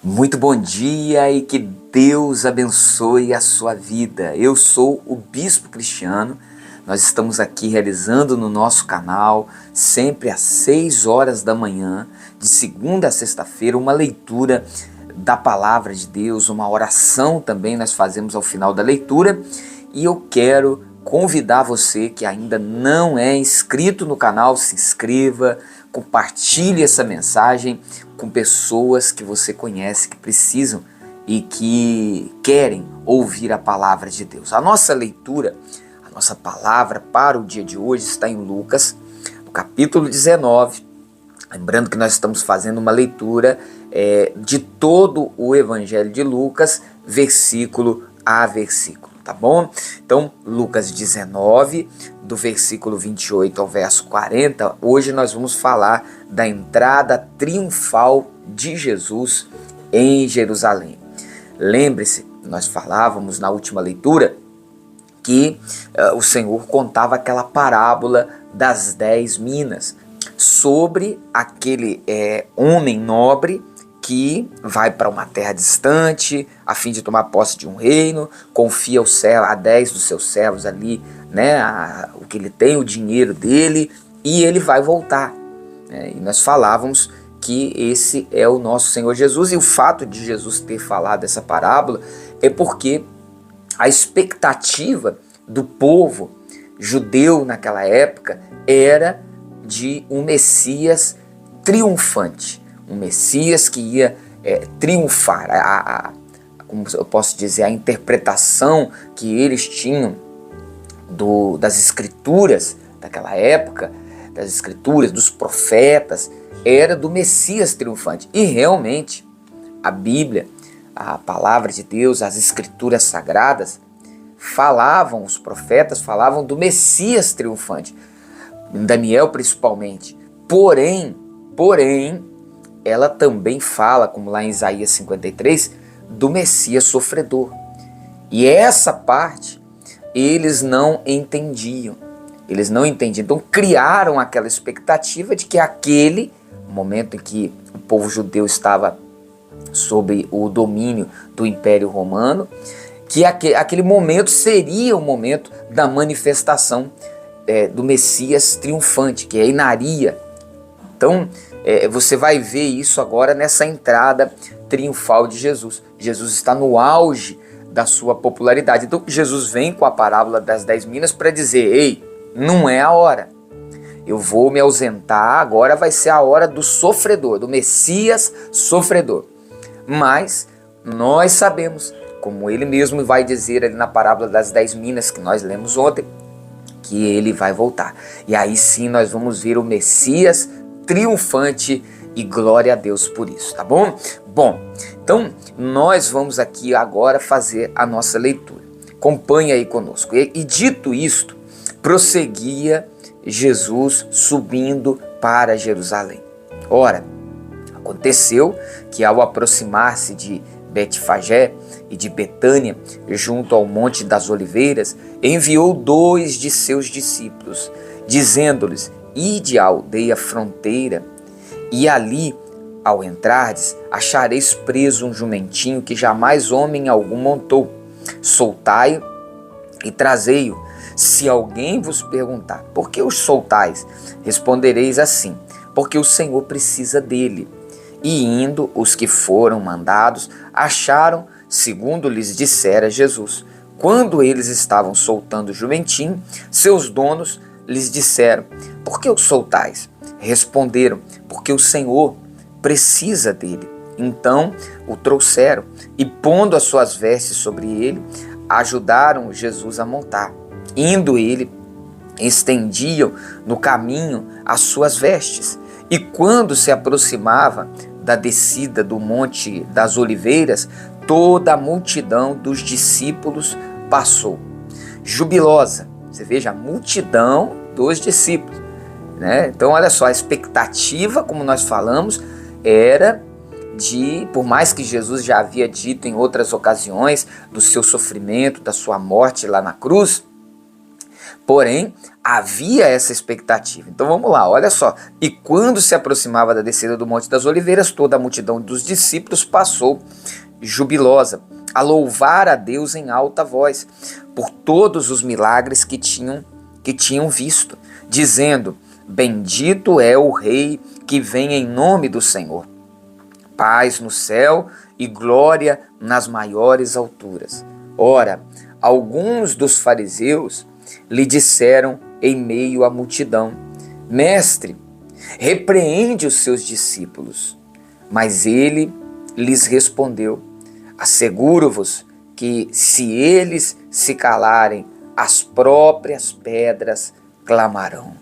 Muito bom dia e que Deus abençoe a sua vida. Eu sou o Bispo Cristiano. Nós estamos aqui realizando no nosso canal, sempre às 6 horas da manhã, de segunda a sexta-feira, uma leitura da palavra de Deus, uma oração também nós fazemos ao final da leitura. E eu quero convidar você que ainda não é inscrito no canal, se inscreva, compartilhe essa mensagem com pessoas que você conhece, que precisam e que querem ouvir a palavra de Deus. A nossa leitura, a nossa palavra para o dia de hoje está em Lucas, no capítulo 19. Lembrando que nós estamos fazendo uma leitura de todo o Evangelho de Lucas, versículo a versículo, tá bom? Então, Lucas 19, do versículo 28 ao verso 40, hoje nós vamos falar da entrada triunfal de Jesus em Jerusalém. Lembre-se, nós falávamos na última leitura que o Senhor contava aquela parábola das 10 minas, sobre aquele homem nobre que vai para uma terra distante a fim de tomar posse de um reino, confia a 10 dos seus servos ali, né, o que ele tem, o dinheiro dele, e ele vai voltar. E nós falávamos que esse é o nosso Senhor Jesus, e o fato de Jesus ter falado essa parábola é porque a expectativa do povo judeu naquela época era de um Messias triunfante, um Messias que ia triunfar. Como eu posso dizer, a interpretação que eles tinham das escrituras daquela época, das escrituras, dos profetas, era do Messias triunfante. E realmente a Bíblia, a palavra de Deus, as escrituras sagradas os profetas falavam do Messias triunfante, em Daniel principalmente. Porém, ela também fala, como lá em Isaías 53, do Messias sofredor. E essa parte eles não entendiam. Então criaram aquela expectativa de que aquele momento em que o povo judeu estava sob o domínio do Império Romano, que aquele momento seria o momento da manifestação do Messias triunfante, que reinaria. Então, você vai ver isso agora nessa entrada triunfal de Jesus. Jesus está no auge da sua popularidade. Então, Jesus vem com a parábola das 10 minas para dizer: ei, não é a hora. Eu vou me ausentar, agora vai ser a hora do sofredor, do Messias sofredor. Mas nós sabemos, como ele mesmo vai dizer ali na parábola das 10 minas que nós lemos ontem, que ele vai voltar. E aí sim nós vamos ver o Messias triunfante, e glória a Deus por isso, tá bom? Bom, então nós vamos aqui agora fazer a nossa leitura. Acompanhe aí conosco. E dito isto, prosseguia Jesus subindo para Jerusalém. Ora, aconteceu que ao aproximar-se de Betfagé e de Betânia, junto ao Monte das Oliveiras, enviou 2 de seus discípulos, dizendo-lhes: ide à aldeia fronteira, e ali, ao entrardes, achareis preso um jumentinho que jamais homem algum montou. Soltai-o e trazei-o. Se alguém vos perguntar: por que os soltais? Respondereis assim: porque o Senhor precisa dele. E indo os que foram mandados, acharam, segundo lhes dissera Jesus. Quando eles estavam soltando o jumentinho, seus donos lhes disseram: por que o soltais? Responderam: porque o Senhor precisa dele. Então o trouxeram e, pondo as suas vestes sobre ele, ajudaram Jesus a montar. Indo ele, estendiam no caminho as suas vestes. E quando se aproximava da descida do Monte das Oliveiras, toda a multidão dos discípulos passou, jubilosa. Você veja, a multidão dos discípulos, né? Então, olha só, a expectativa, como nós falamos, era por mais que Jesus já havia dito em outras ocasiões do seu sofrimento, da sua morte lá na cruz, Porém, havia essa expectativa. Então vamos lá, olha só. E quando se aproximava da descida do Monte das Oliveiras, toda a multidão dos discípulos passou jubilosa a louvar a Deus em alta voz por todos os milagres que tinham visto, dizendo: bendito é o Rei que vem em nome do Senhor. Paz no céu e glória nas maiores alturas. Ora, alguns dos fariseus lhe disseram em meio à multidão: Mestre, repreende os seus discípulos. Mas ele lhes respondeu: asseguro-vos que, se eles se calarem, as próprias pedras clamarão.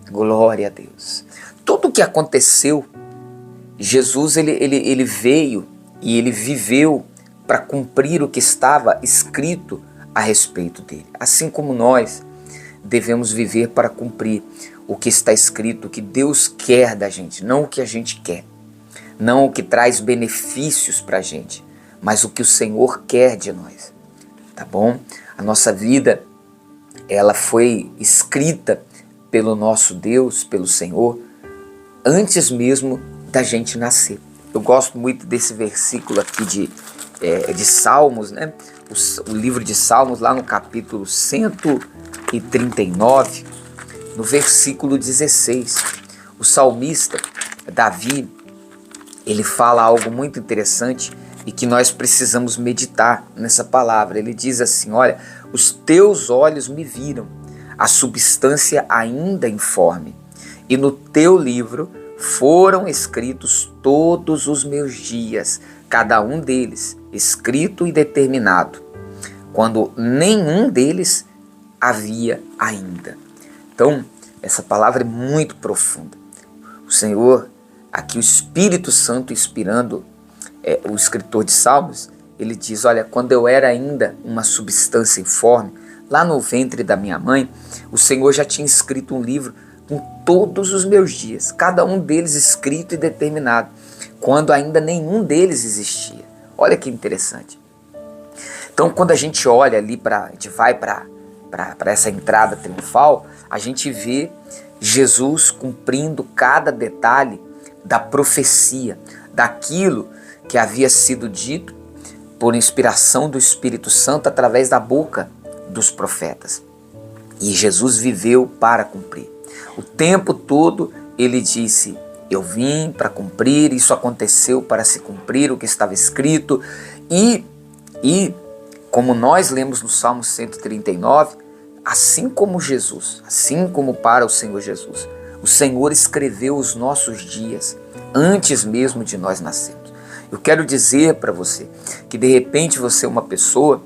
Glória a Deus. Tudo o que aconteceu, Jesus ele veio e ele viveu para cumprir o que estava escrito a respeito dele. Assim como nós devemos viver para cumprir o que está escrito, o que Deus quer da gente, não o que a gente quer, não o que traz benefícios para a gente, mas o que o Senhor quer de nós, tá bom? A nossa vida, ela foi escrita pelo nosso Deus, pelo Senhor, antes mesmo da gente nascer. Eu gosto muito desse versículo aqui de Salmos, né? O livro de Salmos, lá no capítulo 139, no versículo 16. O salmista Davi, ele fala algo muito interessante e que nós precisamos meditar nessa palavra. Ele diz assim: olha, os teus olhos me viram, a substância ainda informe, e no teu livro foram escritos todos os meus dias, cada um deles escrito e determinado, quando nenhum deles havia ainda. Então, essa palavra é muito profunda. O Senhor, aqui o Espírito Santo inspirando o escritor de Salmos, ele diz: olha, quando eu era ainda uma substância informe, lá no ventre da minha mãe, o Senhor já tinha escrito um livro com todos os meus dias, cada um deles escrito e determinado, quando ainda nenhum deles existia. Olha que interessante. Então, quando a gente olha ali, a gente vai para essa entrada triunfal, a gente vê Jesus cumprindo cada detalhe da profecia, daquilo que havia sido dito por inspiração do Espírito Santo através da boca dos profetas. E Jesus viveu para cumprir. O tempo todo ele disse: eu vim para cumprir, isso aconteceu para se cumprir o que estava escrito. E como nós lemos no Salmo 139, assim como Jesus, assim como para o Senhor Jesus, o Senhor escreveu os nossos dias antes mesmo de nós nascermos. Eu quero dizer para você que de repente você é uma pessoa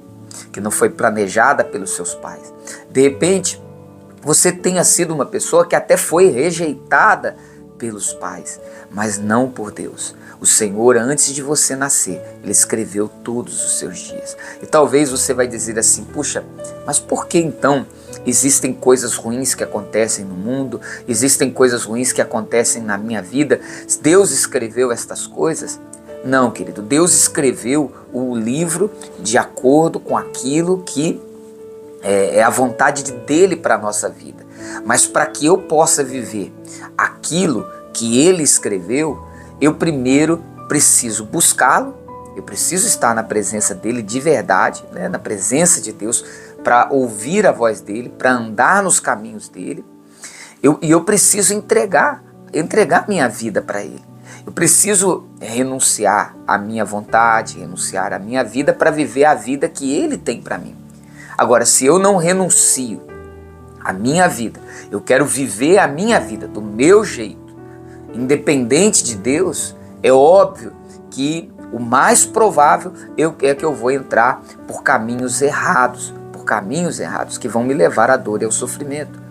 que não foi planejada pelos seus pais. De repente você tenha sido uma pessoa que até foi rejeitada pelos pais, mas não por Deus. O Senhor, antes de você nascer, Ele escreveu todos os seus dias. E talvez você vai dizer assim: puxa, mas por que então existem coisas ruins que acontecem no mundo? Existem coisas ruins que acontecem na minha vida? Deus escreveu estas coisas? Não, querido, Deus escreveu o livro de acordo com aquilo que é a vontade dele para a nossa vida. Mas para que eu possa viver aquilo que ele escreveu, eu primeiro preciso buscá-lo, eu preciso estar na presença dele de verdade, né? Na presença de Deus, para ouvir a voz dele, para andar nos caminhos dele. Eu preciso entregar minha vida para ele. Eu preciso renunciar à minha vontade, renunciar à minha vida para viver a vida que ele tem para mim. Agora, se eu não renuncio à minha vida, eu quero viver a minha vida do meu jeito, independente de Deus, é óbvio que o mais provável é que eu vou entrar por caminhos errados que vão me levar à dor e ao sofrimento.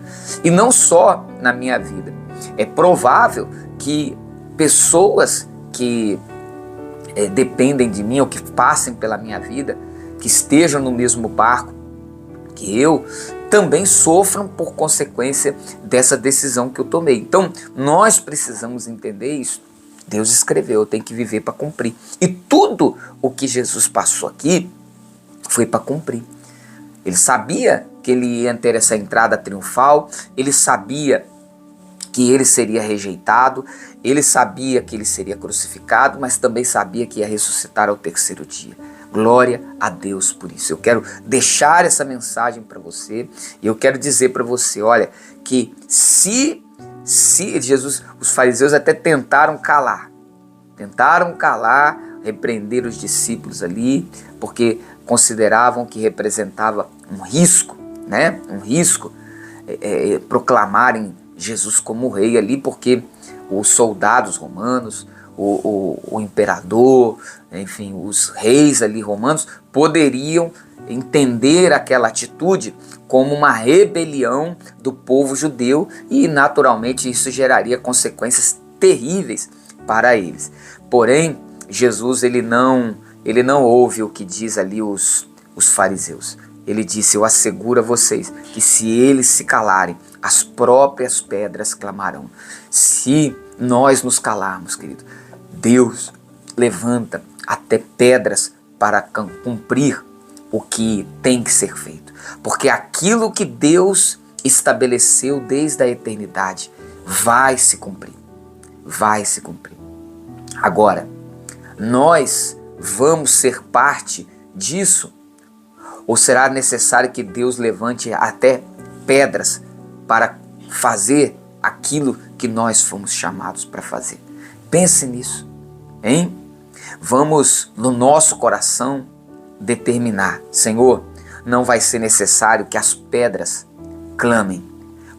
E não só na minha vida, é provável que pessoas que dependem de mim ou que passem pela minha vida, que estejam no mesmo barco que eu, também sofram por consequência dessa decisão que eu tomei. Então, nós precisamos entender isso. Deus escreveu, eu tenho que viver para cumprir. E tudo o que Jesus passou aqui foi para cumprir. Ele sabia que ele ia ter essa entrada triunfal, ele sabia que ele seria rejeitado, ele sabia que ele seria crucificado, mas também sabia que ia ressuscitar ao terceiro dia. Glória a Deus por isso. Eu quero deixar essa mensagem para você e eu quero dizer para você, olha, que se Jesus, os fariseus até tentaram calar, repreender os discípulos ali, porque consideravam que representava um risco, né? Um risco proclamarem Jesus como rei ali, porque os soldados romanos, o imperador, enfim, os reis ali romanos poderiam entender aquela atitude como uma rebelião do povo judeu e naturalmente isso geraria consequências terríveis para eles. Porém, Jesus ele não ouve o que diz ali os fariseus. Ele disse: eu asseguro a vocês que se eles se calarem, as próprias pedras clamarão. Se nós nos calarmos, querido, Deus levanta até pedras para cumprir o que tem que ser feito. Porque aquilo que Deus estabeleceu desde a eternidade vai se cumprir. Vai se cumprir. Agora, nós vamos ser parte disso? Ou será necessário que Deus levante até pedras para fazer aquilo que nós fomos chamados para fazer? Pense nisso, hein? Vamos, no nosso coração, determinar: Senhor, não vai ser necessário que as pedras clamem,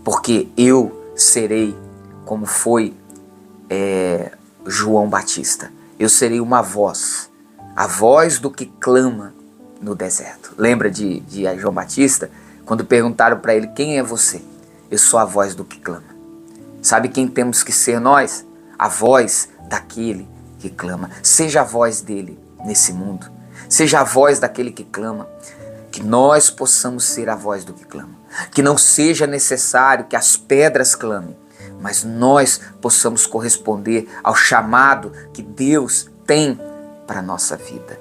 porque eu serei como foi João Batista. Eu serei uma voz, a voz do que clama no deserto. Lembra de João Batista? Quando perguntaram para ele: quem é você? Eu sou a voz do que clama. Sabe quem temos que ser nós? A voz daquele que clama. Seja a voz dele nesse mundo. Seja a voz daquele que clama. Que nós possamos ser a voz do que clama. Que não seja necessário que as pedras clamem, mas nós possamos corresponder ao chamado que Deus tem para a nossa vida.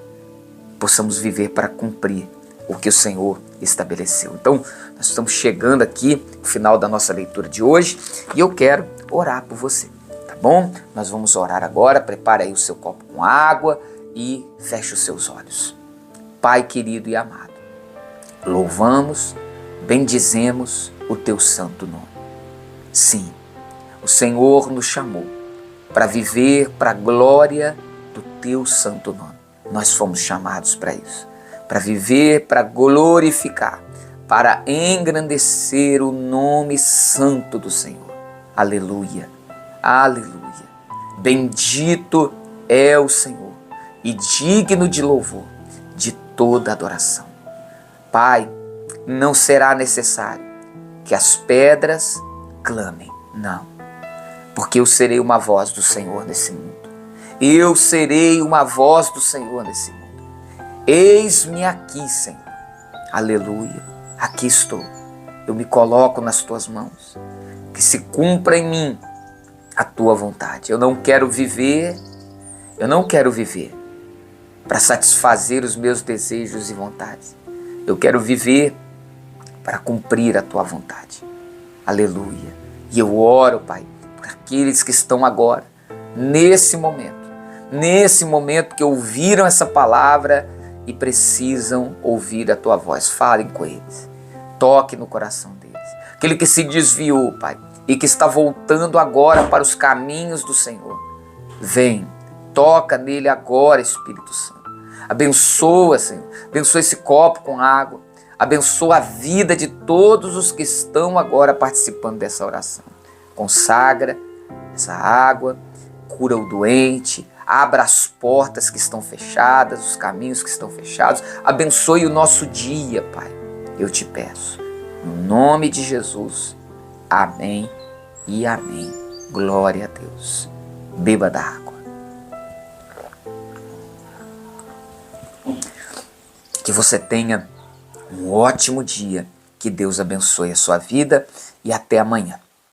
Possamos viver para cumprir o que o Senhor estabeleceu. Então, nós estamos chegando aqui no final da nossa leitura de hoje e eu quero orar por você, tá bom? Nós vamos orar agora. Prepare aí o seu copo com água e feche os seus olhos. Pai querido e amado, louvamos, bendizemos o teu santo nome. Sim, o Senhor nos chamou para viver para a glória do teu santo nome. Nós fomos chamados para isso, para viver, para glorificar, para engrandecer o nome santo do Senhor. Aleluia, aleluia. Bendito é o Senhor e digno de louvor, de toda adoração. Pai, não será necessário que as pedras clamem, não, porque eu serei uma voz do Senhor nesse mundo. Eu serei uma voz do Senhor nesse mundo. Eis-me aqui, Senhor. Aleluia. Aqui estou. Eu me coloco nas tuas mãos. Que se cumpra em mim a tua vontade. Eu não quero viver para satisfazer os meus desejos e vontades. Eu quero viver para cumprir a tua vontade. Aleluia. E eu oro, Pai, por aqueles que estão agora, nesse momento que ouviram essa palavra e precisam ouvir a tua voz. Falem com eles. Toque no coração deles. Aquele que se desviou, Pai, e que está voltando agora para os caminhos do Senhor. Vem, toca nele agora, Espírito Santo. Abençoa, Senhor. Abençoa esse copo com água. Abençoa a vida de todos os que estão agora participando dessa oração. Consagra essa água, cura o doente, abra as portas que estão fechadas, os caminhos que estão fechados. Abençoe o nosso dia, Pai. Eu te peço. No nome de Jesus. Amém e amém. Glória a Deus. Beba da água. Que você tenha um ótimo dia. Que Deus abençoe a sua vida e até amanhã.